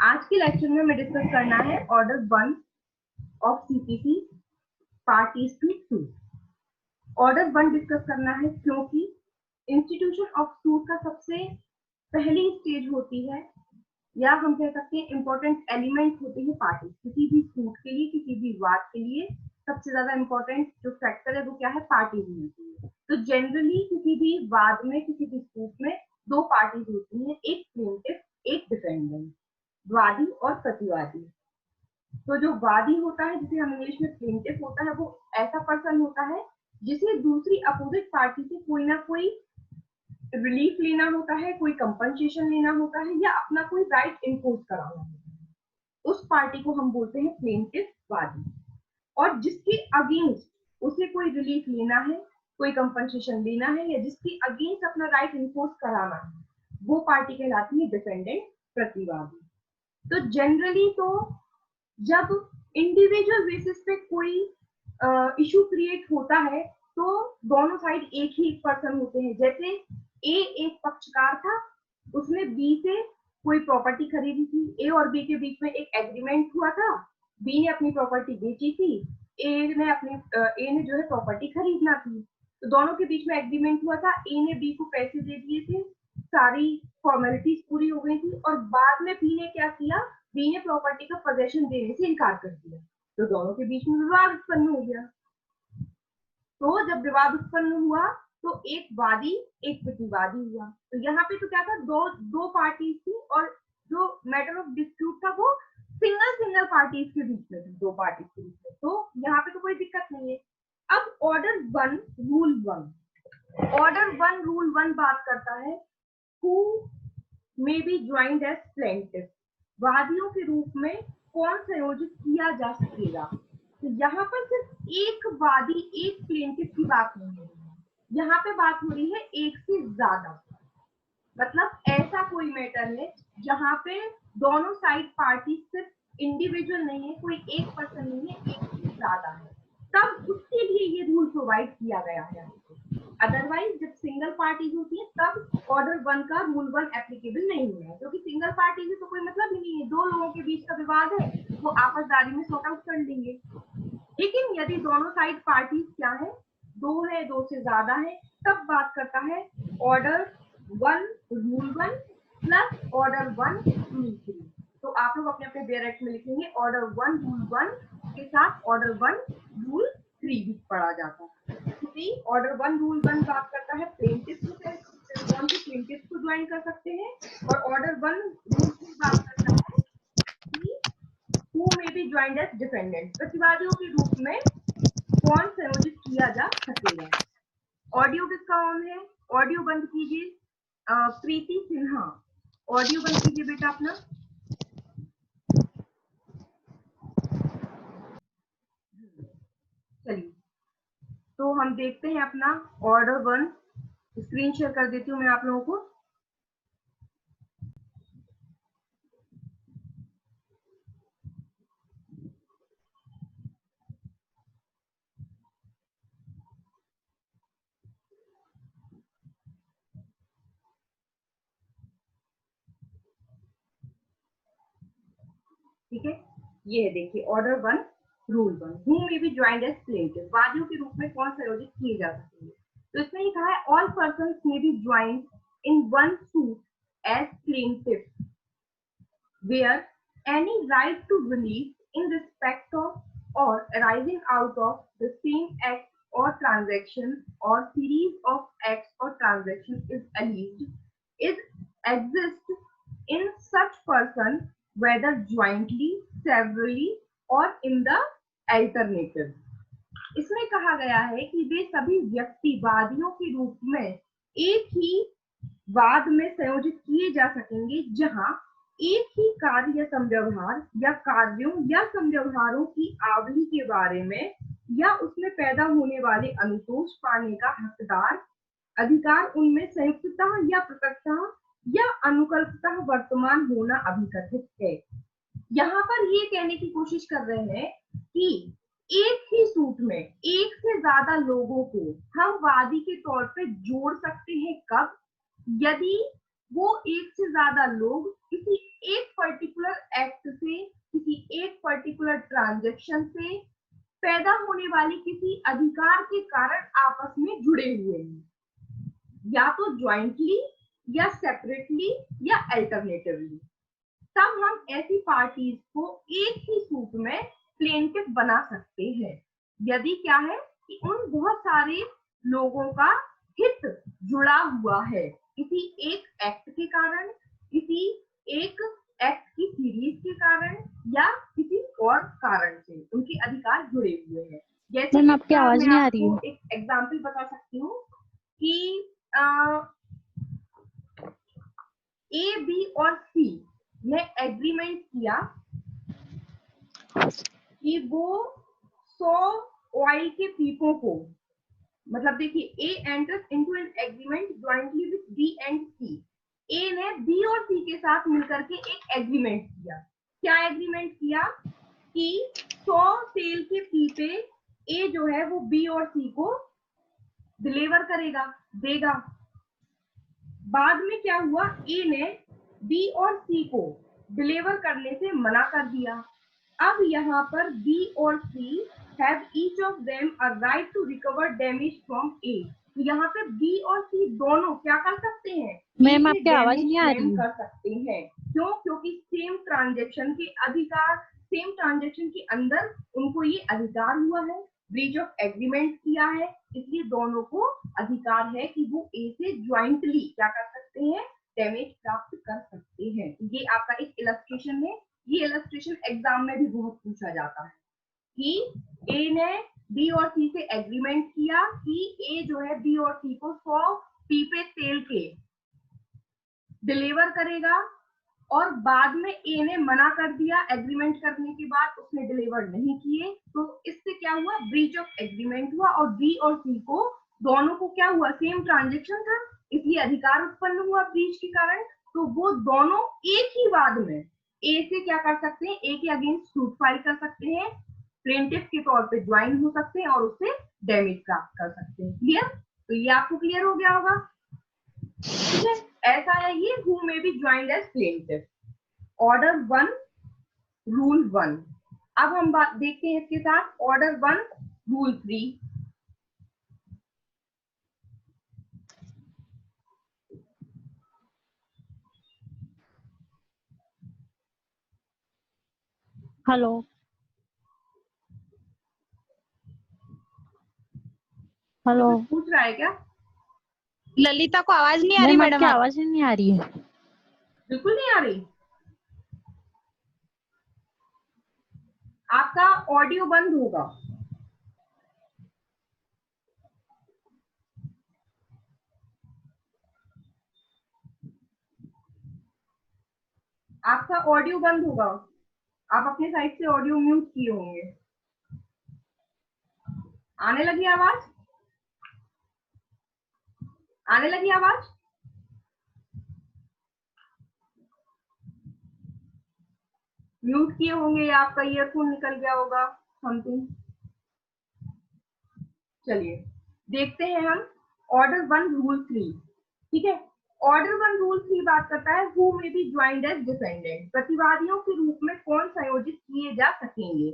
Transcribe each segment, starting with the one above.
आज के लेक्चर में हमें डिस्कस करना है order 1 of CPC parties to suit. Order 1 discuss करना है क्योंकि इंस्टीट्यूशन ऑफ सूट का सबसे पहली स्टेज होती है, या हम कह सकते हैं इंपॉर्टेंट एलिमेंट होते हैं पार्टी। किसी भी सूट के लिए, किसी भी वाद के लिए सबसे ज्यादा इंपॉर्टेंट जो फैक्टर है वो क्या है, पार्टी होती है। तो जनरली किसी भी वाद में, किसी भी सूट में दो पार्टीज होती हैं, एक प्लेंटिफ, एक डिफेंडेंट, वादी और प्रतिवादी। तो जो वादी होता है, जिसे हम इंग्लिश में प्लेंटिफ होता है, वो ऐसा पर्सन होता है जिसे दूसरी अपोजिट पार्टी से कोई ना कोई रिलीफ लेना होता है, कोई कंपनसेशन लेना होता है, या अपना कोई राइट इम्पोज कराना होता है। उस पार्टी को हम बोलते हैं प्लेंटिफ वादी। और जिसके अगेंस्ट उसे कोई रिलीफ लेना है, कोई कंपनसेशन लेना है, या जिसके अगेंस्ट अपना राइट इम्पोज कराना है, वो पार्टी कहलाती है डिफेंडेंट, प्रतिवादी। तो जनरली तो जब इंडिविजुअल बेसिस पे कोई इशू क्रिएट होता है तो दोनों साइड एक ही पर्सन होते हैं। जैसे ए एक पक्षकार था, उसने बी से कोई प्रॉपर्टी खरीदी थी, ए और बी के बीच में एक एग्रीमेंट हुआ था, बी ने अपनी प्रॉपर्टी बेची थी, ए ने जो है प्रॉपर्टी खरीदना थी। तो दोनों के बीच में एग्रीमेंट हुआ था, ए ने बी को पैसे दे दिए थे, सारी फॉर्मेलिटीज पूरी हो गई थी, और बाद में बी ने क्या किया, बी ने प्रॉपर्टी का पोजेशन देने से इनकार कर दिया। तो दोनों के बीच में विवाद उत्पन्न हो गया। तो जब विवाद उत्पन्न हुआ तो एक वादी एक प्रतिवादी हुआ। तो यहाँ पे तो क्या था, दो दो पार्टीज थी, और जो मैटर ऑफ डिस्प्यूट था वो सिंगल पार्टीज के बीच में थी, दो पार्टीज के बीच में। तो यहाँ पे तो कोई दिक्कत नहीं है। अब ऑर्डर 1 रूल 1, ऑर्डर 1 रूल 1 बात करता है who may be joined as plaintiff, वादियों के रूप में कौन संयोजित किया जा सकेगा। तो यहाँ पर सिर्फ एक वादी एक प्लेंटिफ की बात नहीं हो रही है, यहाँ पे बात हो रही है एक से ज्यादा। मतलब ऐसा कोई मैटर है जहाँ पे दोनों साइड पार्टी सिर्फ इंडिविजुअल नहीं है, कोई एक पर्सन नहीं है, एक से ज्यादा है, तब उसके लिए ये रूल प्रोवाइड किया गया है। अदरवाइज जब सिंगल पार्टीज होती है तब ऑर्डर 1 का रूल 1 एप्लीकेबल नहीं है, क्योंकि सिंगल पार्टी से तो कोई मतलब ही नहीं है, दो लोगों के बीच का विवाद है, वो आपसदारी में सॉर्ट आउट कर लेंगे। लेकिन यदि दोनों साइड पार्टीज क्या है, दो है, दो से ज्यादा है, तब बात करता है order 1 rule 1 plus order 1 rule 3। तो आप लोग अपने अपने डायरेक्ट में लिखेंगे ऑर्डर 1 रूल 1 के साथ ऑर्डर 1 रूल 3 भी पढ़ा जाता है। ऑर्डर 1 रूल 1 बात करता है प्लेंटिफ कौन से प्लेंटिफ को ज्वाइन कर सकते हैं, और ऑर्डर 1 रूल 3 बात करता है कि who may be joined as defendant, प्रतिवादियों के रूप में कौन संयोजित किया जा सकेगा। ऑडियो किसका ऑन है, ऑडियो बंद कीजिए। प्रीति सिन्हा, ऑडियो बंद कीजिए बेटा अपना। चलिए, तो हम देखते हैं अपना ऑर्डर 1। स्क्रीन शेयर कर देती हूँ मैं आप लोगों को। ठीक है, ये है, देखिए order 1 rule 1, who may be joined as plaintiff, वादियों के रूप में कौन संयोजित किए जा सकेंगे। तो इसमें ये कहा है all persons may be joined in one suit as plaintiff where any right to relief in respect of or arising out of the same act or transaction or series of acts or transactions is alleged is exist in such person whether jointly, severally or in the alternative। इसमें कहा गया है कि वे सभी व्यक्ति वादियों के रूप में एक ही वाद में संयोजित किए जा सकेंगे जहां एक ही कार्य या समव्यवहार या कार्यों या समव्यवहारों की आवली के बारे में या उसमें पैदा होने वाले अनुतोष पाने का हकदार अधिकार उनमें संयुक्तः या प्रकटतः या अनुकल्पतः वर्तमान होना अभिकथित है। यहाँ पर ये कहने की कोशिश कर रहे हैं कि एक ही सूट में एक से ज्यादा लोगों को हम वादी के तौर पे जोड़ सकते हैं कब, यदि वो एक से ज्यादा लोग किसी एक पर्टिकुलर एक्ट से, किसी एक पर्टिकुलर ट्रांजैक्शन से पैदा होने वाली किसी अधिकार के कारण आपस में जुड़े हुए हैं, या तो ज्वाइंटली या सेपरेटली या अल्टरनेटिवली। तब हम ऐसी पार्टीज को एक ही सूट में प्लेंटिफ बना सकते हैं यदि क्या है कि उन बहुत सारे लोगों का हित जुड़ा हुआ है किसी एक एक्ट के कारण, किसी एक एक्ट की सीरीज के कारण, या किसी और कारण से उनके अधिकार जुड़े हुए हैं। जैसे मैम आपकी आवाज मैं नहीं आ रही आपको है। एक एग्जांपल बता सकती हूँ कि ए, बी और सी ने एग्रीमेंट किया कि वो 100 ऑयल के पीपों को, मतलब देखिए A enters into an agreement jointly with B and C. A ने बी और सी के साथ मिलकर के एक एग्रीमेंट किया। क्या एग्रीमेंट किया कि 100 तेल के पीपे ए जो है वो बी और सी को डिलीवर करेगा, देगा। बाद में क्या हुआ, ए ने बी और सी को डिलीवर करने से मना कर दिया। अब यहाँ पर बी और C have each of them a right to recover damage from A. तो यहाँ पे बी और सी दोनों क्या कर सकते हैं, मैम ए से आपकी आवाज डैमेज नहीं आ क्लेम रही है। कर सकते हैं। क्यों? क्योंकि सेम ट्रांजेक्शन के अधिकार, सेम ट्रांजेक्शन के अंदर उनको ये अधिकार हुआ है, ब्रीच ऑफ एग्रीमेंट किया है, इसलिए दोनों को अधिकार है कि वो ए से ज्वाइंटली क्या कर सकते हैं, डैमेज प्राप्त कर सकते हैं। ये आपका एक इलस्ट्रेशन है। ये इलस्ट्रेशन एग्जाम में भी बहुत पूछा जाता है कि ए ने बी और सी से एग्रीमेंट किया कि ए जो है बी और सी को 100 पीपे तेल के डिलीवर करेगा, और बाद में ए ने मना कर दिया, एग्रीमेंट करने के बाद उसने डिलीवर नहीं किए। तो इससे क्या हुआ, ब्रीच ऑफ एग्रीमेंट हुआ, और बी और सी को दोनों को क्या हुआ, सेम ट्रांजेक्शन था, इसलिए अधिकार उत्पन्न हुआ ब्रीच के कारण। तो वो दोनों एक ही बाद में ए से क्या कर सकते हैं, ए के अगेंस्ट सूट फाइल कर सकते हैं, प्लेंटिफ के तौर पे ज्वाइन हो सकते हैं और उससे डैमेज प्राप्त कर सकते हैं। क्लियर? तो ये आपको क्लियर हो गया होगा। ठीक है, ऐसा है ये who may be joined as plaintiff. Order 1, rule 1। अब हम बात देखते हैं इसके साथ ऑर्डर 1, रूल 3। हेलो हेलो कुछ पूछ रहा है क्या? ललिता को आवाज नहीं आ रही मैम मैडम आपकी आप? आवाज नहीं आ रही है। बिल्कुल नहीं आ रही। आपका ऑडियो बंद होगा। आपका ऑडियो बंद होगा। आप अपने साइड से ऑडियो म्यूट किए होंगे। आने लगी आवाज? आने लगी आवाज? म्यूट किए होंगे या आपका ईयरफोन निकल गया होगा, समथिंग। चलिए देखते हैं हम ऑर्डर 1, रूल 3। ठीक है, ऑर्डर 1, रूल 3 बात करता है who may be joined as defendant. प्रतिवादियों के रूप में कौन संयोजित किए जा सकेंगे।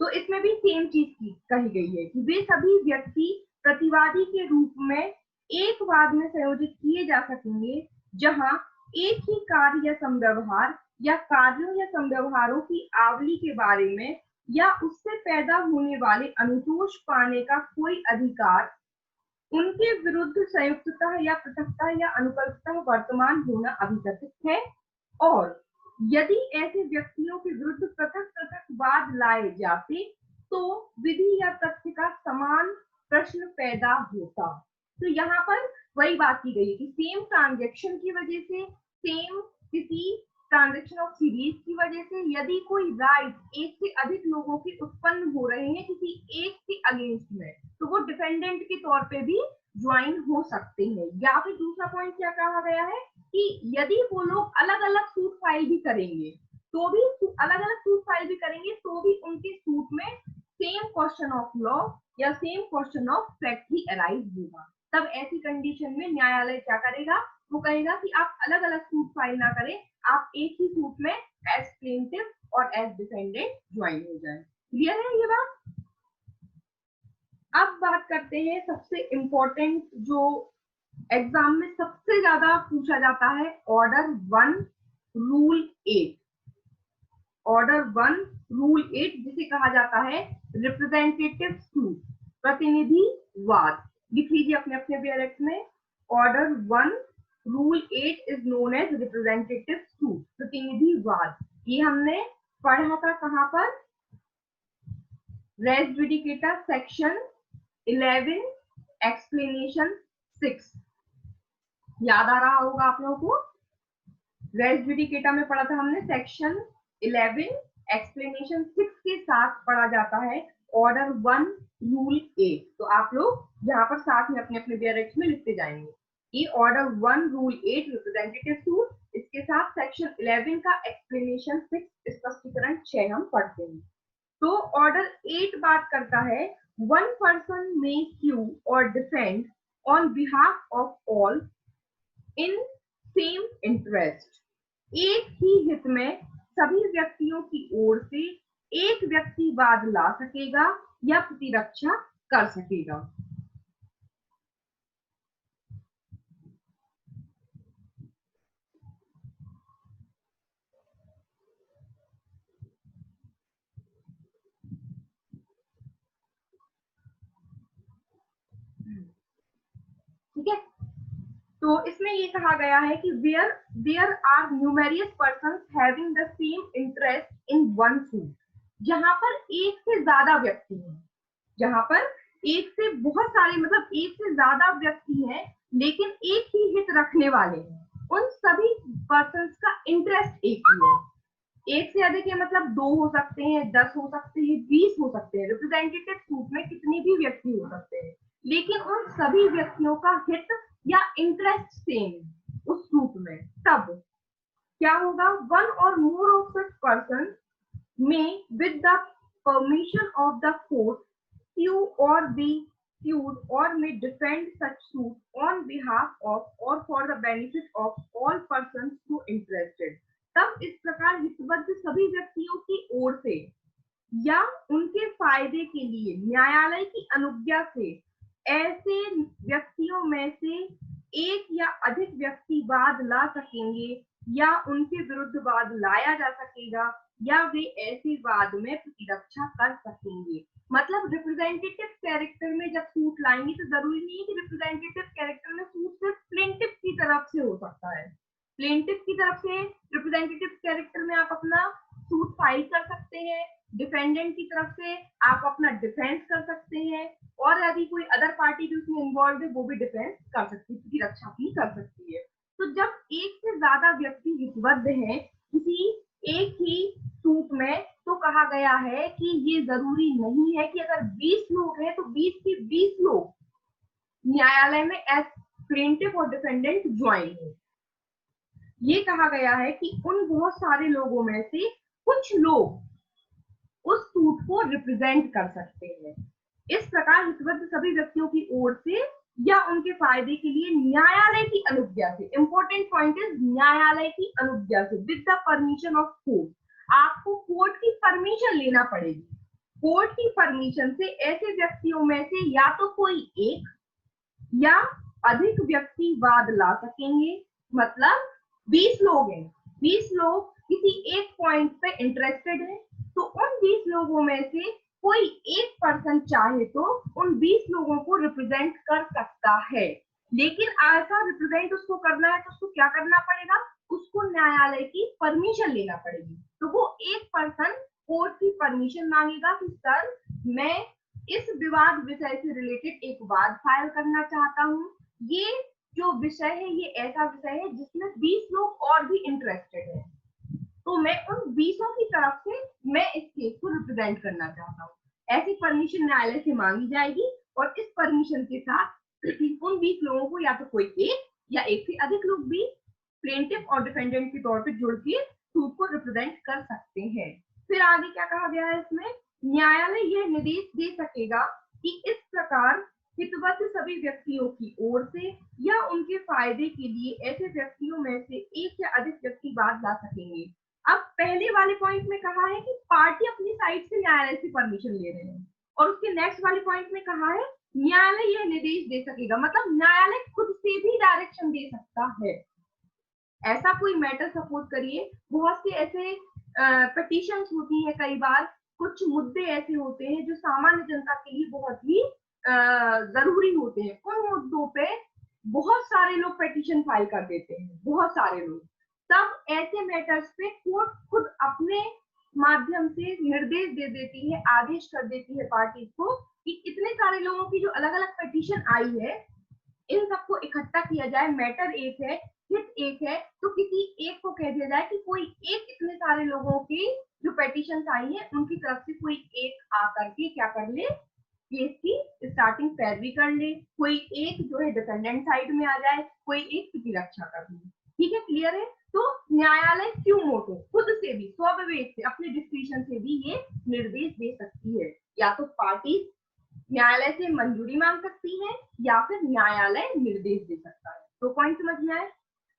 तो इसमें भी सेम चीज कही गई है कि वे सभी व्यक्ति प्रतिवादी के रूप में एक वाद में संयोजित किए जा सकेंगे जहां एक ही कार्य या संव्यवहार या कार्यों या संव्यवहारों की आवली के बारे में या उससे पैदा होने वाले अनुतोष पाने का कोई अधिकार उनके विरुद्ध संयुक्तता या पृथकता या अनुकल्पता वर्तमान होना अभिकथित है। और यदि ऐसे व्यक्तियों के विरुद्ध पृथक पृथक वाद लाए जाते तो विधि या तथ्य का समान प्रश्न पैदा होता। तो यहाँ पर वही बात की गई है कि सेम ट्रांजेक्शन की वजह से, सेम किसी ट्रांजेक्शन ऑफ सीरीज की वजह से यदि कोई राइट एक से अधिक लोगों के उत्पन्न हो रहे हैं किसी एक के अगेंस्ट में, तो वो डिफेंडेंट के तौर पे भी ज्वाइन हो सकते हैं। या फिर दूसरा पॉइंट क्या कहा गया है कि यदि वो लोग अलग अलग सूट फाइल भी करेंगे तो भी, अलग अलग सूट फाइल भी करेंगे तो भी उनके सूट में सेम क्वेश्चन ऑफ लॉ या same question of fact he arise होगा। तब ऐसी कंडीशन में न्यायालय क्या करेगा, वो कहेगा कि आप अलग अलग सूट फाइल ना करें, आप एक ही सूट में एज प्लेंटिव और एज डिफेंडेंट ज्वाइन हो जाए। क्लियर है ये बात? अब बात करते हैं सबसे इंपॉर्टेंट जो एग्जाम में सबसे ज्यादा पूछा जाता है, ऑर्डर 1 रूल 8। ऑर्डर 1 रूल 8 जिसे कहा जाता है रिप्रेजेंटेटिव सूट, प्रतिनिधिवाद। लिख लीजिए अपने अपने डायरेक्ट में, order 1 rule 8 is known as representative suit, प्रतिनिधिवाद। ये हमने पढ़ा था कहां पर? Res judicata section 11 explanation 6। याद आ रहा होगा आप लोगों को, रेस जुडिकेटा में पढ़ा था हमने, सेक्शन 11 एक्सप्लेनेशन 6 के साथ पढ़ा जाता है ऑर्डर 1 रूल 8। तो आप लोग यहाँ पर साथ में अपने अपने डायरेक्ट में लिखते जाएंगे। ये ऑर्डर 1 रूल 8 रिप्रेजेंटेटिव सूट, इसके साथ सेक्शन 11 का एक्सप्लेनेशन 6 स्पष्टीकरण 6 हम पढ़ते हैं। तो ऑर्डर 8 बात करता है, वन पर्सन मे sue और defend on behalf of all in same interest. एक ही हित में सभी व्यक्तियों की ओर से एक व्यक्ति वाद ला सकेगा या प्रतिरक्षा कर सकेगा। ठीक है, तो इसमें ये कहा गया है कि where there are numerous persons having the same interest in one suit, जहां पर एक से ज्यादा व्यक्ति हैं, जहां पर एक से बहुत सारे मतलब एक से ज्यादा व्यक्ति हैं लेकिन एक ही हित रखने वाले हैं, उन सभी पर्सन्स का इंटरेस्ट एक ही है। एक से अधिक है मतलब 2 हो सकते हैं, 10 हो सकते हैं, 20 हो सकते हैं। रिप्रेजेंटेटिव सूट में कितने भी व्यक्ति हो सकते हैं, लेकिन उन सभी व्यक्तियों का हित या इंटरेस्ट सेम उस सूट में। तब क्या होगा? वन और मोर ऑफ सच पर्सन में with the permission of the court sue or be sued or may defend such suit on behalf of or for the benefit of all persons who interested। तब इस प्रकार हितबद्ध सभी व्यक्तियों की ओर से या उनके फायदे के लिए न्यायालय की अनुज्ञा से ऐसे व्यक्तियों में से एक या अधिक व्यक्ति वाद ला सकेंगे या उनके विरुद्ध वाद लाया जा सकेगा या वे ऐसे वाद में प्रतिरक्षा कर सकेंगे। मतलब रिप्रेजेंटेटिव कैरेक्टर में जब सूट लाएंगे तो जरूरी नहीं है कि रिप्रेजेंटेटिव कैरेक्टर में सूट सिर्फ प्लेंटिव की तरफ से हो सकता है। प्लेंटिव की तरफ से रिप्रेजेंटेटिव कैरेक्टर में आप अपना सूट फाइल कर सकते हैं, डिफेंडेंट की तरफ से आप अपना डिफेंस कर सकते हैं, और यदि कोई अदर पार्टी भी उसमें इन्वॉल्व है वो भी डिफेंस कर सकती है, प्रतिरक्षा भी कर सकती है। तो जब एक से ज्यादा व्यक्ति हितबद्ध हैं किसी एक ही सूट में, तो कहा गया है कि ये जरूरी नहीं है कि अगर 20 लोग हैं तो 20 के 20 लोग न्यायालय में एज प्लेंटिव और डिफेंडेंट ज्वाइन हो। ये कहा गया है कि उन बहुत सारे लोगों में से कुछ लोग उस सूट को रिप्रेजेंट कर सकते हैं। इस प्रकार हितबद्ध सभी व्यक्तियों की ओर से या उनके फायदे के लिए न्यायालय की अनुज्ञा से, इंपॉर्टेंट पॉइंट इज न्यायालय की अनुज्ञा से, with the permission of court. आपको कोर्ट की परमिशन लेना पड़ेगी। कोर्ट की परमिशन से ऐसे व्यक्तियों में से या तो कोई एक या अधिक व्यक्ति वाद ला सकेंगे। मतलब 20 लोग हैं, 20 लोग किसी एक पॉइंट पे इंटरेस्टेड हैं, तो उन 20 लोगों में से कोई एक पर्सन चाहे तो उन 20 लोगों को रिप्रेजेंट कर सकता है। लेकिन ऐसा रिप्रेजेंट उसको करना है तो उसको क्या करना पड़ेगा? उसको न्यायालय की परमिशन लेना पड़ेगी। तो वो एक पर्सन कोर्ट की परमिशन मांगेगा कि सर मैं इस विवाद विषय से रिलेटेड एक वाद फाइल करना चाहता हूँ। ये जो विषय है ये ऐसा विषय है जिसमें 20 लोग और भी इंटरेस्टेड हैं, तो मैं उन 20 की तरफ से मैं इस केस को रिप्रेजेंट करना चाहता हूँ। ऐसी परमिशन न्यायालय से मांगी जाएगी और इस परमिशन के साथ उन 20 लोगों को या तो कोई एक या एक से अधिक लोग भी प्लेंटिव और डिफेंडेंट के तौर पे जुड़ के सूट को रिप्रेजेंट कर सकते हैं। फिर आगे क्या कहा गया है इसमें? न्यायालय यह निर्देश दे सकेगा कि इस प्रकार हितवत सभी व्यक्तियों की ओर से या उनके फायदे के लिए ऐसे व्यक्तियों में से एक या अधिक व्यक्ति वाद ला सकेंगे। अब पहले वाले पॉइंट में कहा है कि पार्टी अपनी साइड से न्यायालय से परमिशन ले रहे हैं, और उसके नेक्स्ट वाले पॉइंट में कहा है न्यायालय यह निर्देश दे सकेगा, मतलब न्यायालय खुद से भी डायरेक्शन दे सकता है। ऐसा कोई मैटर सपोज करिए, बहुत से ऐसे पिटीशंस होती है, कई बार कुछ मुद्दे ऐसे होते हैं जो सामान्य जनता के लिए बहुत ही जरूरी होते हैं, उन मुद्दों पे बहुत सारे लोग पिटीशन फाइल कर देते हैं, बहुत सारे लोग। तब ऐसे मैटर्स पे कोर्ट खुद अपने माध्यम से निर्देश दे देती है, आदेश कर देती है पार्टी को कि इतने सारे लोगों की जो अलग अलग पिटीशन आई है, इन सबको इकट्ठा किया जाए। मैटर एक है, हित एक है, तो किसी एक को कह दिया जाए कि कोई एक इतने सारे लोगों की जो पिटीशन आई है उनकी तरफ से कोई एक आकर के क्या कर ले, केस की स्टार्टिंग पैरवी कर ले, कोई एक जो है डिफेंडेंट साइड में आ जाए, कोई एक की रक्षा कर ले। ठीक है, क्लियर है? तो न्यायालय क्यों मोटो खुद से भी स्वविवेक से अपने डिस्क्रिप्शन से भी ये निर्देश दे सकती है, या तो पार्टी न्यायालय से मंजूरी मांग सकती है या फिर न्यायालय निर्देश दे सकता है। तो पॉइंट समझ में आए?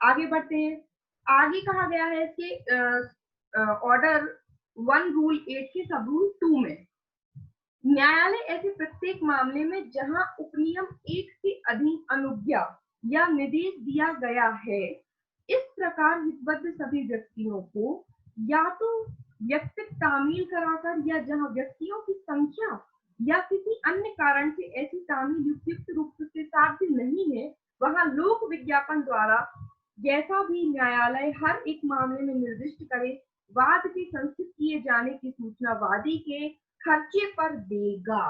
आगे बढ़ते हैं। आगे कहा गया है कि ऑर्डर 1 रूल 8 के सब रूल 2 में न्यायालय ऐसे प्रत्येक मामले में जहां उपनियम 1 के अधीन अनुज्ञा या निर्देश दिया गया है, इस प्रकार हितबद्ध सभी व्यक्तियों को या तो व्यक्तिगत तामील कराकर या जहां व्यक्तियों की संख्या या किसी अन्य कारण से ऐसी तामील उपयुक्त रूप से साध्य नहीं है, वहां लोक विज्ञापन द्वारा जैसा भी न्यायालय हर एक मामले में निर्दिष्ट करे, वाद के संस्थित किए जाने की सूचना वादी के खर्चे पर देगा।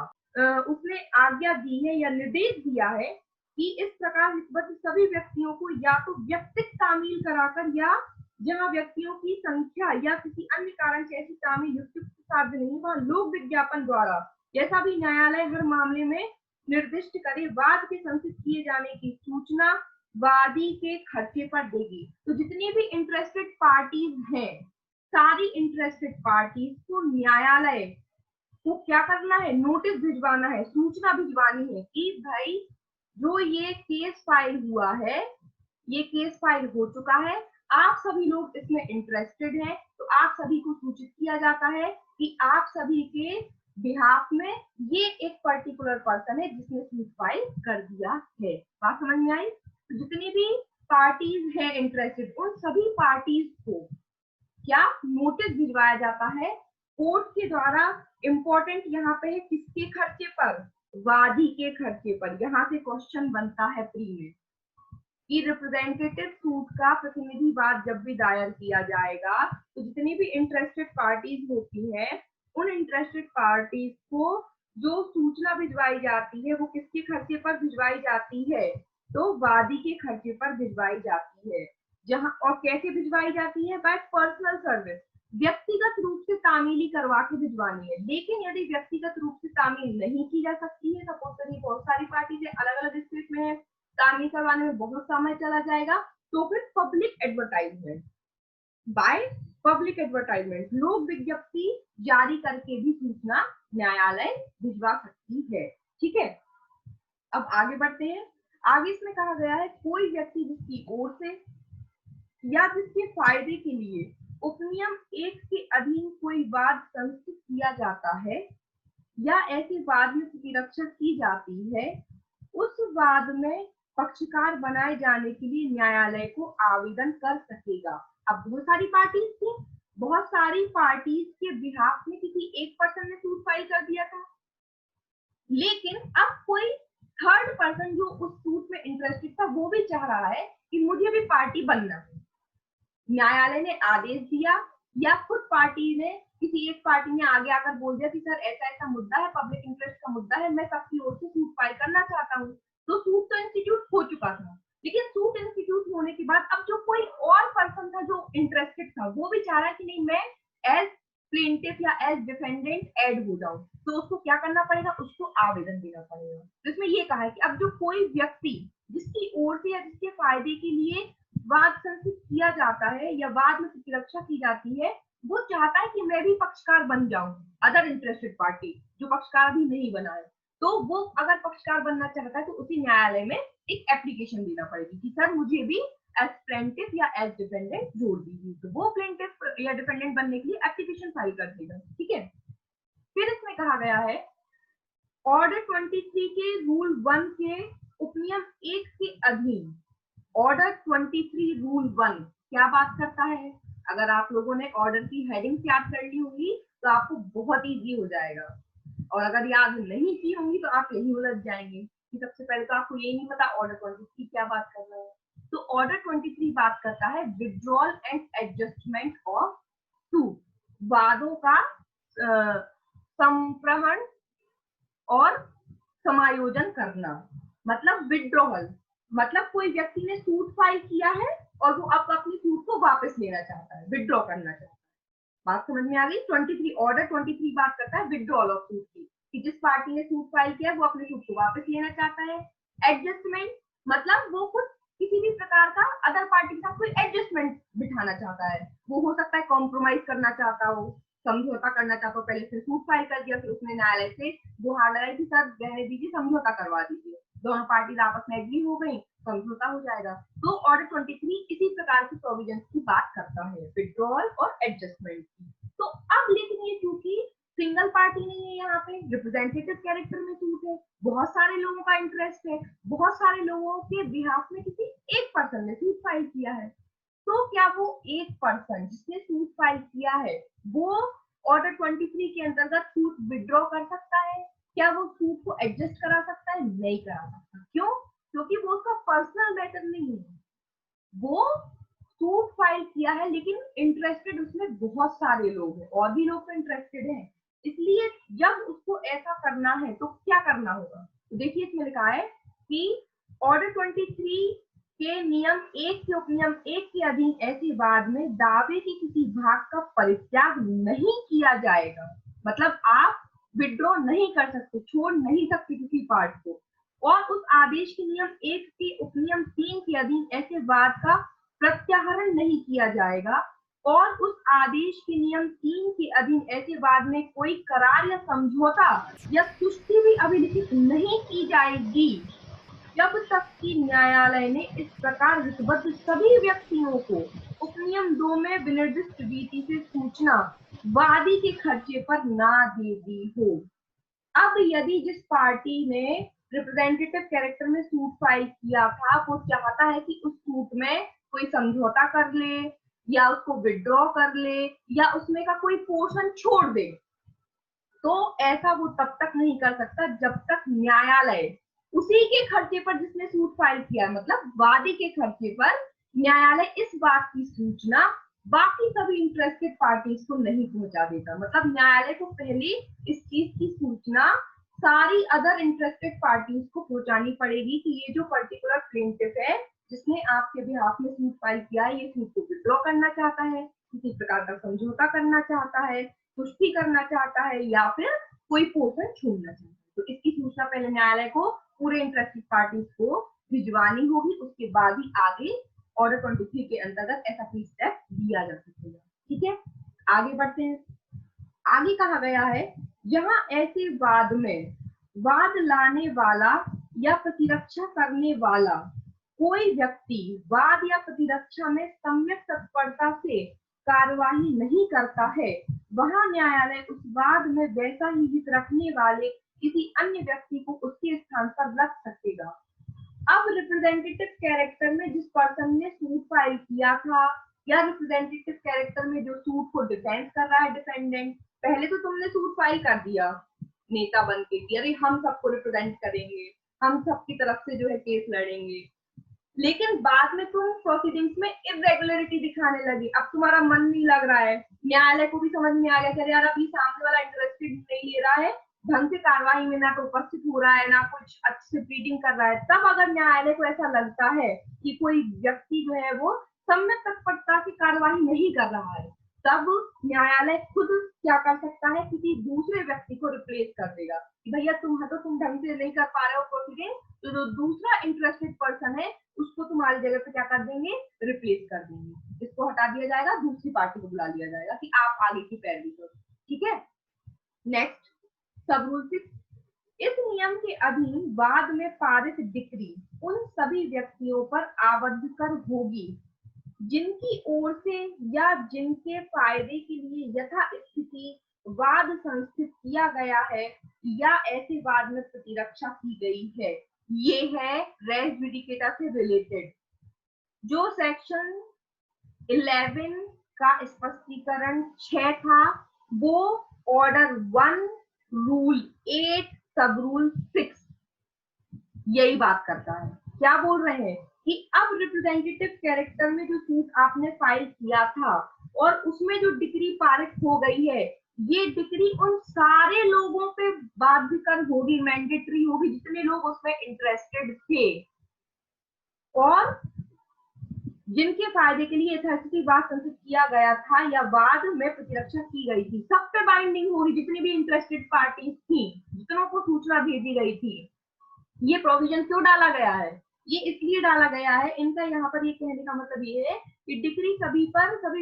उसने आज्ञा दी है या निर्देश दिया है कि इस प्रकार हितबद्ध सभी व्यक्तियों को या तो व्यक्तिगत तामील कराकर या जहां व्यक्तियों की संख्या या किसी अन्य कारण से ऐसी तामील उपयुक्त साध्य नहीं, वहां लोक विज्ञापन द्वारा जैसा भी न्यायालय हर मामले में निर्दिष्ट करे, वाद के संस्थित किए जाने की सूचना वादी के खर्चे पर देगी। तो जितनी भी इंटरेस्टेड पार्टीज हैं, सारी इंटरेस्टेड पार्टीज को न्यायालय को क्या करना है, नोटिस भिजवाना है, सूचना भिजवानी है कि भाई जो ये केस फाइल हुआ है, ये केस फाइल हो चुका है, आप सभी लोग इसमें इंटरेस्टेड हैं, तो आप सभी को सूचित किया जाता है कि आप सभी के बिहाफ में ये एक पर्टिकुलर पर्सन है जिसने सूट फाइल कर दिया है। बात समझ में आई? तो जितनी भी पार्टीज हैं इंटरेस्टेड, उन सभी पार्टीज को क्या नोटिस भिजवाया जाता है कोर्ट के द्वारा। इंपॉर्टेंट यहाँ पे है किसके खर्चे पर, वादी के खर्चे पर। यहाँ से क्वेश्चन बनता है प्री में कि रिप्रेजेंटेटिव सूट का प्रतिनिधिवाद जब भी दायर किया जाएगा, तो जितनी भी इंटरेस्टेड पार्टीज होती है, उन इंटरेस्टेड पार्टीज को जो सूचना भिजवाई जाती है वो किसके खर्चे पर भिजवाई जाती है, तो वादी के खर्चे पर भिजवाई जाती है। जहां और कैसे भिजवाई जाती है, बाय पर्सनल सर्विस, व्यक्तिगत रूप से तामीली करवा के भिजवानी है। लेकिन यदि व्यक्तिगत रूप से तामील नहीं की जा सकती है, सपोज करिए बहुत सारी पार्टीज है, अलग अलग डिस्ट्रिक्ट में है, तामील करवाने में बहुत समय चला जाएगा, तो फिर public advertisement, by public advertisement, लोक विज्ञप्ति जारी करके भी सूचना न्यायालय भिजवा सकती है। ठीक है, अब आगे बढ़ते हैं। आगे इसमें कहा गया है कोई व्यक्ति जिसकी ओर से या जिसके फायदे के लिए उपनियम 1 के अधीन कोई वाद संस्थित किया जाता है या ऐसे वाद में प्रतिरक्षा की जाती है, उस वाद में पक्षकार बनाए जाने के लिए न्यायालय को आवेदन कर सकेगा। अब बहुत सारी पार्टीज थी, बहुत सारी पार्टीज के बिहाफ में किसी एक पर्सन ने सूट फाइल कर दिया था, लेकिन अब कोई थर्ड पर्सन जो उस सूट में इंटरेस्टेड था वो भी चाह रहा है कि मुझे भी पार्टी बनना है। न्यायालय ने आदेश दिया या खुद पार्टी ने, किसी एक पार्टी ने आगे आकर बोल दिया कि सर ऐसा ऐसा मुद्दा है, पब्लिक इंटरेस्ट का मुद्दा है, मैं सबकी ओर से सूट फाइल करना चाहता हूँ। तो सूट तो इंस्टीट्यूट हो चुका था, लेकिन सूट इंस्टीट्यूट होने के बाद अब जो कोई और पर्सन था जो इंटरेस्टेड था, वो भी चाह रहा है कि नहीं मैं एज प्लेंटिफ या एज डिफेंडेंट ऐड हो जाऊं, तो उसको क्या करना पड़ेगा, उसको आवेदन देना पड़ेगा। तो इसमें ये कहा है कि अब जो कोई व्यक्ति जिसकी ओर से या जिसके फायदे के लिए वाद संस्थित किया जाता है या वाद में प्रतिरक्षा की जाती है, वो चाहता है कि मैं भी पक्षकार बन जाऊं, अदर इंटरेस्टेड पार्टी जो पक्षकार भी नहीं बना है, तो वो अगर पक्षकार बनना चाहता है तो उसी न्यायालय में एक एप्लीकेशन देना पड़ेगी कि सर मुझे भी एज प्लेंटिफ या एज डिपेंडेंट जोड़ दीजिए, तो वो प्लेंटिफ या डिपेंडेंट बनने के लिए एप्लीकेशन फाइल कर देगा। ठीक है, फिर इसमें कहा गया है ऑर्डर 23 के रूल 1 के उपनियम 1 के अधीन ऑर्डर 23 रूल 1 क्या बात करता है। अगर आप लोगों ने ऑर्डर की हेडिंग याद कर ली होगी तो आपको बहुत इजी हो जाएगा, और अगर याद नहीं की होंगी तो आप यही उलझ जाएंगे कि सबसे पहले तो आपको ये नहीं पता ऑर्डर 23 क्या बात कर रहा है। तो ऑर्डर 23 बात करता है withdrawal and adjustment of suit, वादों का संप्रहण और समायोजन करना। मतलब विड्रॉल मतलब कोई व्यक्ति ने सूट फाइल किया है और वो अब अपनी सूट को वापस लेना चाहता है, विड्रॉ करना चाहता है। बात समझ में आ गई। 23 ऑर्डर 23 बात करता है विड्रॉल ऑफ सूट की, कि जिस पार्टी ने सूट फाइल किया वो अपने सूट को वापस लेना चाहता है। एडजस्टमेंट मतलब वो कुछ किसी भी प्रकार का अदर पार्टी के साथ कोई एडजस्टमेंट बिठाना चाहता है, वो हो सकता है कॉम्प्रोमाइज करना चाहता हो, समझौता करना चाहता हो। पहले से सूट फाइल कर दिया, फिर उसने न्यायालय से गुहार लगाई कि सर रहने दीजिए, समझौता करवा दीजिए, दोनों पार्टी आपस में एग्री हो गई, समझौता हो जाएगा। तो ऑर्डर 23 इसी प्रकार की प्रोविजन की बात करता है, विड्रॉल और एडजस्टमेंट की। तो अब लेकिन ये चूंकि सिंगल पार्टी नहीं है, यहाँ पे रिप्रेजेंटेटिव कैरेक्टर में सूट है, बहुत सारे लोगों का इंटरेस्ट है, बहुत सारे लोगों के बिहाफ में किसी एक पर्सन ने सूट फाइल किया है। तो क्या वो एक पर्सन जिसने सूट फाइल किया है वो ऑर्डर 23 के अंतर्गत सूट विड्रॉ कर सकता है? क्या वो सूट को एडजस्ट करा सकता है? नहीं करा सकता। क्यों? क्योंकि वो उसका पर्सनल मैटर नहीं है, वो सूट फाइल किया है लेकिन इंटरेस्टेड उसमें बहुत सारे लोग हैं, और भी लोग तो इंटरेस्टेड हैं। इसलिए जब उसको ऐसा करना है तो क्या करना होगा? तो देखिए इसमें लिखा है कि ऑर्डर 23 के नियम 1 के उपनियम 1 के अधीन ऐसे वाद में दावे के किसी भाग का परित्याग नहीं किया जाएगा। मतलब आप विड्रॉ नहीं कर सकते, छोड़ नहीं सकते किसी पार्ट को, और उस आदेश के नियम 1 के उपनियम 3 के अधीन ऐसे वाद का प्रत्याहरण नहीं किया जाएगा, और उस आदेश के नियम 3 के अधीन ऐसे वाद में कोई करार या समझौता या सुष्टि भी अभिलिखित नहीं की जाएगी जब तक कि न्यायालय ने इस प्रकार रितबद्ध सभी व्यक्तियों को उपनियम 2 में विनिर्दिष्ट रीति से सूचना वादी के खर्चे पर ना दे दी हो। अब यदि जिस पार्टी ने रिप्रेजेंटेटिव कैरेक्टर में सूट फाइल किया था वो चाहता है कि उस सूट में कोई समझौता कर ले या उसको विड्रॉ कर ले या उसमें का कोई पोर्शन छोड़ दे, तो ऐसा वो तब तक नहीं कर सकता जब तक न्यायालय उसी के खर्चे पर जिसने सूट फाइल किया है, मतलब वादी के खर्चे पर, न्यायालय इस बात की सूचना बाकी सभी इंटरेस्टेड पार्टीज को नहीं पहुंचा देता। मतलब न्यायालय को पहले इस चीज की सूचना सारी अदर इंटरेस्टेड पार्टीज को पहुंचानी पड़ेगी कि ये जो पर्टिकुलर प्लेंटिफ है जिसने आपके बिहाफ में सूट फाइल किया है, ये सूट को विड्रॉ करना चाहता है, किसी प्रकार का समझौता करना चाहता है, पुष्टि करना चाहता है, या फिर कोई पोर्शन छोड़ना चाहता है। तो इसकी सूचना पहले न्यायालय को पूरे इंटरेस्टेड पार्टीज को भिजवानी होगी, उसके बाद ही आगे ऑर्डर 23 के अंतर्गत ऐसा कोई स्टेप लिया जा सकेगा। ठीक है, आगे बढ़ते हैं। आगे कहा गया है जहां ऐसे वाद में वाद लाने वाला या प्रतिरक्षा करने वाला कोई व्यक्ति वाद या प्रतिरक्षा में सम्यक तत्परता से कार्यवाही नहीं करता है, वहां न्यायालय उस वाद में वैसा ही हित रखने वाले किसी अन्य व्यक्ति को उसके स्थान पर रख सकेगा। अब रिप्रेजेंटेटिव कैरेक्टर में जिस पर्सन ने सूट फाइल किया था या रिप्रेजेंटेटिव कैरेक्टर में जो सूट को डिफेंड कर रहा है डिफेंडेंट, पहले तो तुमने सूट फाइल कर दिया नेता बन के कि अरे हम सबको रिप्रेजेंट करेंगे, हम सबकी तरफ से जो है केस लड़ेंगे, लेकिन बाद में तुम प्रोसीडिंग्स में इरेगुलरिटी दिखाने लगे, अब तुम्हारा मन नहीं लग रहा है, न्यायालय को भी समझ में आ गया कि यार अभी सामने वाला इंटरेस्टेड नहीं ले रहा है, ढंग से कार्यवाही में ना तो उपस्थित हो रहा है ना कुछ अच्छे से प्लीडिंग कर रहा है। तब अगर न्यायालय को ऐसा लगता है कि कोई व्यक्ति जो है वो सम्यक तत्परता से कार्यवाही नहीं कर रहा है, तब न्यायालय खुद क्या कर सकता है, किसी दूसरे व्यक्ति को रिप्लेस कर देगा कि भैया तुम ढंग से नहीं कर पा रहे हो प्रोसीडिंग, तो जो दूसरा इंटरेस्टेड पर्सन है उसको तुम्हारी जगह पे क्या कर देंगे, रिप्लेस कर देंगे, इसको हटा दिया जाएगा, दूसरी पार्टी को बुला लिया जाएगा कि आप आगे की पैरवी करो। ठीक है, नेक्स्ट सब रूल 6, इस नियम के अधीन बाद में पारित डिक्री उन सभी व्यक्तियों पर आबद्ध कर होगी जिनकी ओर से या जिनके फायदे के लिए यथास्थिति वाद संस्थित किया गया है या ऐसे वाद में प्रतिरक्षा की गई है। ये है रेस जुडिकेटा से रिलेटेड। जो सेक्शन 11 का स्पष्टीकरण 6 था वो ऑर्डर 1 रूल 8 सब रूल 6 यही बात करता है। क्या बोल रहे हैं कि अब रिप्रेजेंटेटिव कैरेक्टर में जो सूट आपने फाइल किया था और उसमें जो डिक्री पारित हो गई है, ये डिक्री उन सारे लोगों पे बाध्यकर होगी, मैंडेटरी होगी जितने लोग उसमें इंटरेस्टेड थे और जिनके फायदे के लिए यथास्थिति वाद संस्थित किया गया था या वाद में प्रतिरक्षा की गई थी। सब पे बाइंडिंग होगी, जितनी भी इंटरेस्टेड पार्टीज थी, जितनों को सूचना भेजी गई थी। ये प्रोविजन क्यों डाला गया है? ये इसलिए डाला गया है, इनका यहाँ पर ये कहने का मतलब ये है कि डिक्री सभी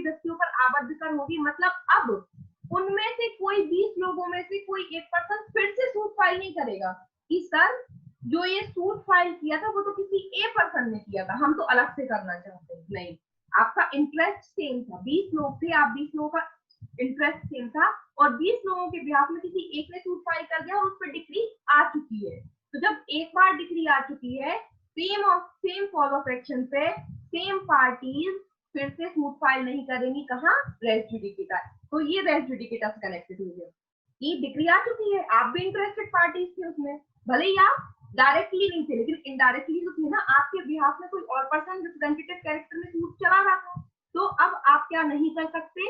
व्यक्तियों पर आबद्ध कर होगी। मतलब अब उनमें से कोई 20 लोगों में से कोई एक पर्सन फिर से सूट फाइल नहीं करेगा कि सर जो ये सूट फाइल किया था वो तो किसी ए पर्सन ने किया था, हम तो अलग से करना चाहते हैं। नहीं, आपका इंटरेस्ट सेम था, 20 लोग थे, आप 20 लोगों का इंटरेस्ट सेम था और 20 लोगों के बिहाफ में किसी एक ने सूट फाइल कर दिया और उस पर डिक्री आ चुकी है। तो जब एक बार डिक्री आ चुकी है, सेम कॉज ऑफ एक्शन पे सेम पार्टीज फिर से सूट फाइल नहीं करेंगी। कहाँ? Res judicata. तो ये रेस जुडिकेटा से कनेक्टेड हो गया कि डिक्री आ चुकी है, आप भी इंटरेस्टेड पार्टीज थे उसमें, भले ही आप डायरेक्टली नहीं थे लेकिन इनडायरेक्टली तो थे ना, आपके बिहाफ में कोई और पर्सन रिप्रेजेंटेटिव कैरेक्टर में सूट चला रहा था। तो अब आप क्या नहीं कर सकते,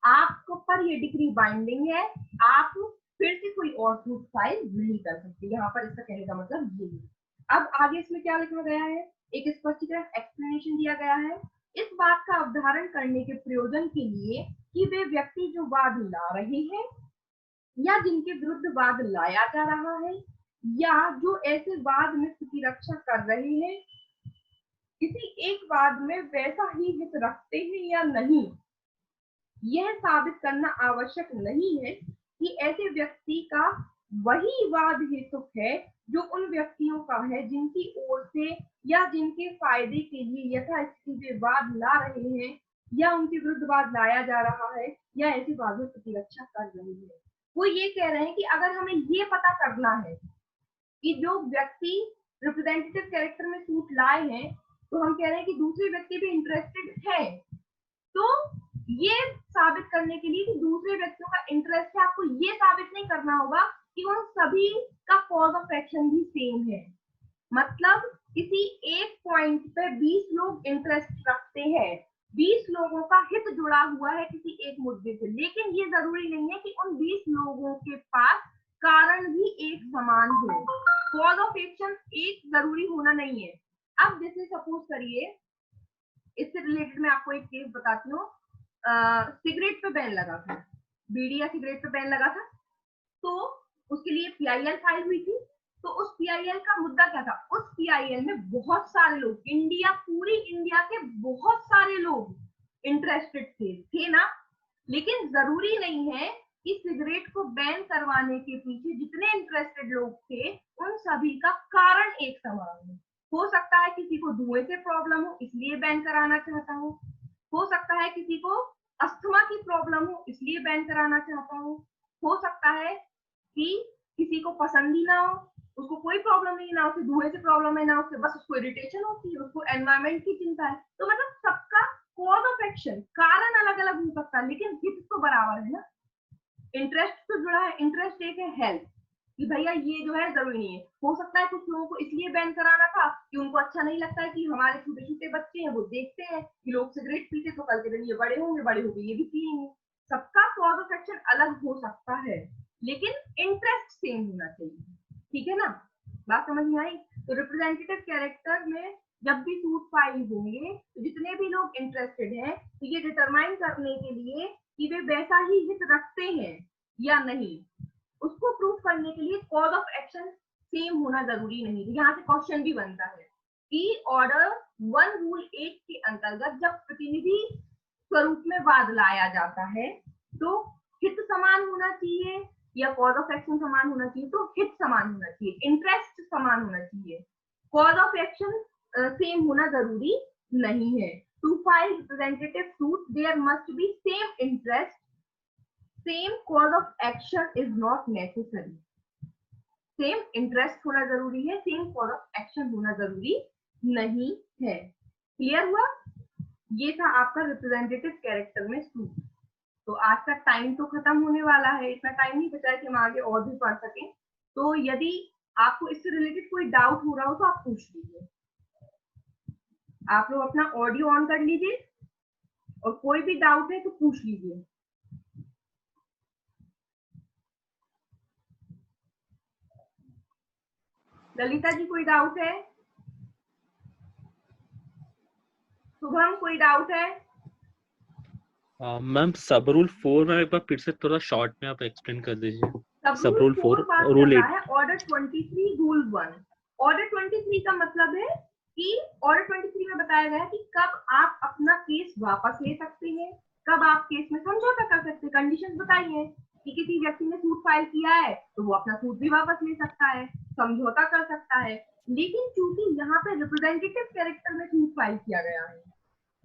आपको पर ये डिक्री बाइंडिंग है, आप फिर से कोई और सूट फाइल नहीं कर सकते। यहाँ पर इसका कहने का मतलब ये है। अब आगे इसमें क्या लिखा गया है, एक स्पष्टीकरण एक्सप्लेनेशन दिया गया है। इस बात का अवधारण करने के प्रयोजन के लिए कि वे व्यक्ति जो वाद ला रहे हैं या जिनके विरुद्ध वाद लाया जा रहा है या जो ऐसे वाद में प्रतिरक्षा कर रहे हैं किसी एक वाद में वैसा ही हित रखते हैं या नहीं, यह साबित करना आवश्यक नहीं है कि ऐसे व्यक्ति का वही वाद हेतुक है जो उन व्यक्तियों का है जिनकी ओर से या जिनके फायदे के लिए यथास्थिति वे वाद ला रहे हैं या उनके विरुद्ध वाद लाया जा रहा है या ऐसे वाद में प्रतिरक्षा कर रहे हैं। वो ये कह रहे हैं कि अगर हमें ये पता करना है कि जो व्यक्ति रिप्रेजेंटेटिव कैरेक्टर में सूट लाए हैं तो हम कह रहे हैं कि दूसरे व्यक्ति भी इंटरेस्टेड है, तो ये साबित करने के लिए कि दूसरे व्यक्तियों का इंटरेस्ट है, आपको ये साबित नहीं करना होगा कि उन सभी का कॉज ऑफ एक्शन भी सेम है। मतलब किसी एक पॉइंट पे 20 लोग इंटरेस्ट रखते हैं, 20 लोगों का हित जुड़ा हुआ है किसी एक मुद्दे से, लेकिन ये जरूरी नहीं है कि उन 20 लोगों के पास कारण भी एक समान हो, कॉज ऑफ एक्शन एक जरूरी होना नहीं है। अब जैसे सपोज करिए, इससे रिलेटेड मैं आपको एक केस बताती हूँ। सिगरेट पे बैन लगा था, बीड़ी या सिगरेट पे बैन लगा था, तो उसके लिए पीआईएल फाइल हुई थी। तो उस पीआईएल का मुद्दा क्या था, उस पीआईएल में बहुत सारे लोग, पूरी इंडिया के बहुत सारे लोग इंटरेस्टेड थे ना। लेकिन जरूरी नहीं है कि सिगरेट को बैन करवाने के पीछे जितने इंटरेस्टेड लोग थे उन सभी का कारण एक समान हो सकता है किसी को धुएं से प्रॉब्लम हो इसलिए बैन कराना चाहता हो सकता है किसी को अस्थमा की प्रॉब्लम हो इसलिए बैन कराना चाहता हो सकता है कि किसी को पसंद ही ना हो, उसको कोई प्रॉब्लम नहीं, ना उसे धुएं से प्रॉब्लम है, ना उसे बस उसको इरिटेशन होती है, उसको एनवायरमेंट की चिंता है। तो मतलब सबका कॉज ऑफ एक्शन कारण अलग अलग हो सकता है लेकिन हित तो बराबर है ना, इंटरेस्ट तो जुड़ा है। इंटरेस्ट एक है हेल्थ कि भैया ये जो है जरूरी नहीं है। हो सकता है कुछ लोगों को इसलिए बैन कराना था कि उनको अच्छा नहीं लगता है कि हमारे छोटे छोटे बच्चे हैं वो देखते हैं कि लोग सिगरेट पीते तो कल के दिन ये बड़े होंगे ये भी पिएंगे। सबका कॉज ऑफ एक्शन अलग हो सकता है लेकिन इंटरेस्ट सेम होना चाहिए। ठीक है ना, बात समझ में आई? तो रिप्रेजेंटेटिव कैरेक्टर में जब भी सूट फाइल होंगे तो जितने भी लोग इंटरेस्टेड हैं तो ये डिटरमाइन करने के लिए कि वे वैसा ही हित रखते हैं या नहीं, उसको प्रूव करने के लिए कॉज ऑफ एक्शन सेम होना जरूरी नहीं। तो यहाँ से क्वेश्चन भी बनता है कि ऑर्डर 1 रूल 8 के अंतर्गत जब प्रतिनिधि स्वरूप में वाद लाया जाता है तो हित समान होना चाहिए या कॉज ऑफ एक्शन समान होना चाहिए, तो हित समान होना चाहिए, इंटरेस्ट समान होना चाहिए। कॉज ऑफ एक्शन सेम होना जरूरी नहीं है। To file representative suit there must be same interest, same cause of action is not necessary. Same interest होना जरूरी है, सेम कॉज ऑफ एक्शन होना जरूरी नहीं है। क्लियर हुआ? ये था आपका रिप्रेजेंटेटिव कैरेक्टर में सूट। तो आज का टाइम तो खत्म होने वाला है, इतना टाइम नहीं बचा है कि हम आगे और भी पढ़ सकें। तो यदि आपको इससे रिलेटेड कोई डाउट हो रहा हो तो आप पूछ लीजिए। आप लोग अपना ऑडियो ऑन कर लीजिए और कोई भी डाउट है तो पूछ लीजिए। ललिता जी कोई डाउट है? शुभम कोई डाउट है? मैम सब रूल 4 में एक बार फिर से थोड़ा शॉर्ट में आप एक्सप्लेन कर दीजिए। सब रूल 4 बात कर रूल रहा है, ऑर्डर 23 रूल 1। ऑर्डर 23 का मतलब है कि ऑर्डर 23 में बताया गया है कि कब आप अपना केस वापस ले सकते हैं, कब आप केस में समझौता कर सकते हैं। कंडीशंस बताई हैं कि किसी व्यक्ति ने सूट फाइल किया है तो वो अपना सूट भी वापस ले सकता है, समझौता कर सकता है। लेकिन चूंकि यहाँ पे रिप्रेजेंटेटिव कैरेक्टर में सूट फाइल किया गया है,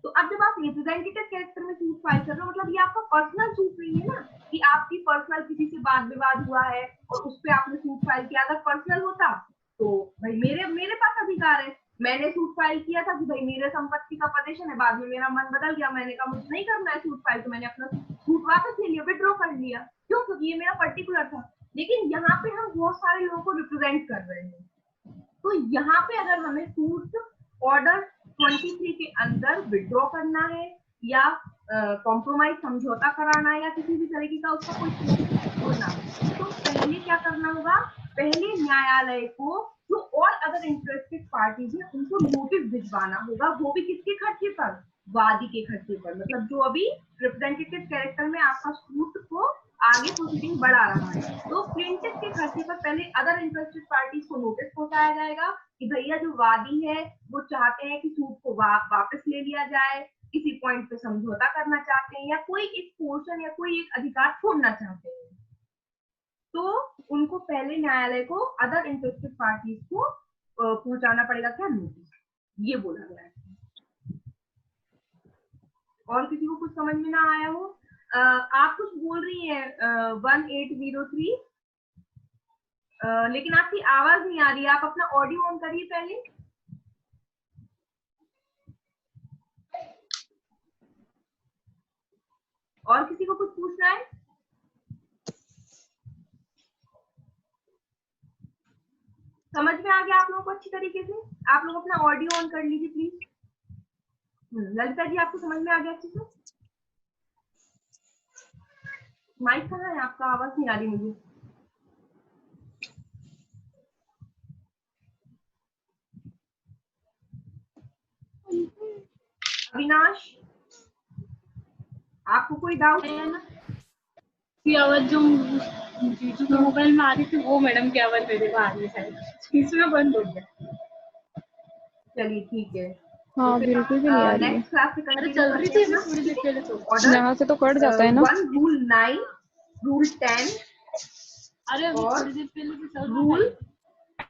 तो अब जब आप रिप्रेजेंटेटिव कैरेक्टर में सूट फाइल कर रहे हो, मतलब ये आपका पर्सनल सूट नहीं है ना, कि आपकी पर्सनल किसी से वाद विवाद हुआ है और उस पर आपने सूट फाइल किया। अगर पर्सनल होता तो भाई मेरे पास अधिकार है, मैंने सूट फाइल किया था कि भाई मेरे संपत्ति का पोजीशन है, बाद में मेरा मन बदल गया, मैंने कहा मुझे नहीं करना है सूट फाइल, तो मैंने अपना सूट वापस ले लिया, विड्रॉ कर लिया। क्यों? क्योंकि ये मेरा पर्टिकुलर था। लेकिन यहाँ पे हम बहुत सारे लोगों को रिप्रेजेंट कर रहे हैं, तो यहाँ पे अगर हमें सूट ऑर्डर 23 के अंदर विड्रॉ करना है या कॉम्प्रोमाइज समझौता कराना है या किसी भी तरीके का उसका कोई होना है, तो पहले क्या करना होगा? पहले न्यायालय को जो और अदर इंटरेस्टेड पार्टीज है उनको नोटिस भिजवाना होगा, वो भी किसके खर्चे पर? वादी के खर्चे पर। मतलब जो अभी रिप्रेजेंटेटिव कैरेक्टर में आपका सूट को आगे प्रोसीडिंग बढ़ा रहा है, तो प्लेंटिफ के खर्चे पर पहले अदर इंटरेस्टेड पार्टीज को नोटिस पहुंचाया जाएगा कि भैया जो वादी है वो चाहते हैं कि सूट को वापस ले लिया जाए, किसी पॉइंट पे समझौता करना चाहते हैं या कोई एक पोर्शन या कोई एक अधिकार छोड़ना चाहते हैं, तो उनको पहले न्यायालय को अदर इंटरेस्टेड पार्टीज को पहुंचाना पड़ेगा क्या? नोटिस। ये बोला गया है। और किसी को कुछ समझ में ना आया हो? आप कुछ बोल रही हैं 1803, लेकिन आपकी आवाज नहीं आ रही है। आप अपना ऑडियो ऑन करिए पहले। और किसी को कुछ पूछना है? समझ में आ गया आप लोगों को अच्छी तरीके से? आप लोग अपना ऑडियो ऑन कर लीजिए प्लीज। ललिता जी आपको समझ में आ गया अच्छे से? माइक कहाँ है आपका? आवाज नहीं आ रही मुझे। अविनाश आपको कोई डाउट है ना? की आवाज जो जीजू के मोबाइल में आ रही थी वो मैडम की आवाज मेरे को आ रही है, इसमें बंद हो गया। चलिए ठीक है। हाँ बिल्कुल भी नहीं आ रही है। नेक्स्ट क्लास से अरे चल रही थी थोड़ी देर पहले तो। यहाँ से तो कट जाता है ना। 1 रूल 9 रूल 10 अरे अभी और थोड़ी देर पहले भी चल रूल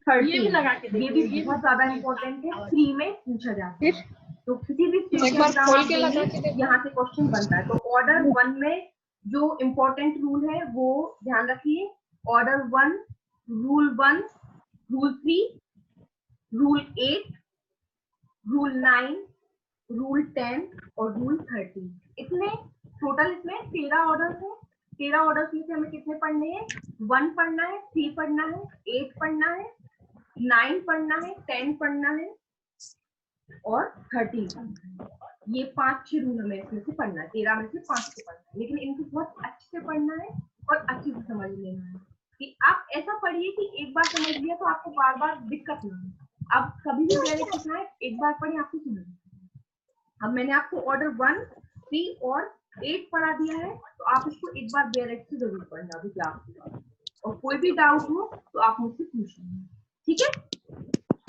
30 ये भी लगा के ये देखिए, भी बहुत ज्यादा इम्पोर्टेंट है, फ्री में पूछा जाता है। फिर तो किसी भी स्टेट एक बार एग्जाम खोल आप के लगा के देंगे देखो। यहाँ से क्वेश्चन बनता है। तो ऑर्डर 1 में जो इम्पोर्टेंट रूल है वो ध्यान रखिए। Order 1 rule 1 rule 3 rule 8 rule 9 rule 10 और रूल 30, इतने टोटल इसमें 13 ऑर्डर है। 13 ऑर्डर में से हमें कितने पढ़ने हैं? 1 पढ़ना है, 3 पढ़ना है, 8 पढ़ना है, 9 पढ़ना है, 10 पढ़ना है और 30 पढ़ना है। ये 5-6 रूल हमें इसमें से पढ़ना है, 13 में से 5 को पढ़ना है, लेकिन इनको बहुत अच्छे से पढ़ना है और अच्छे से समझ लेना है। कि आप ऐसा पढ़िए कि एक बार समझ लिया तो आपको बार बार दिक्कत ना हो। अब कभी भी पहले कितना है, एक बार पढ़े आपको समझ। अब मैंने आपको ऑर्डर 1, 3 और 8 पढ़ा दिया है, तो आप इसको एक बार डायरेक्ट से जरूर पढ़ना अभी क्लास के बाद। और कोई भी डाउट हो तो आप मुझसे पूछ लीजिए, ठीक है?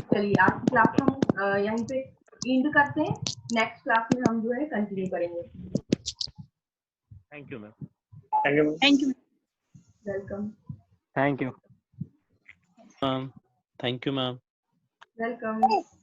चलिए आज की क्लास हम यहीं पे एंड करते हैं। नेक्स्ट क्लास में हम जो है कंटिन्यू करेंगे। Thank you ma'am. Thank you. Welcome. Thank you. Ma'am, thank you ma'am. Welcome.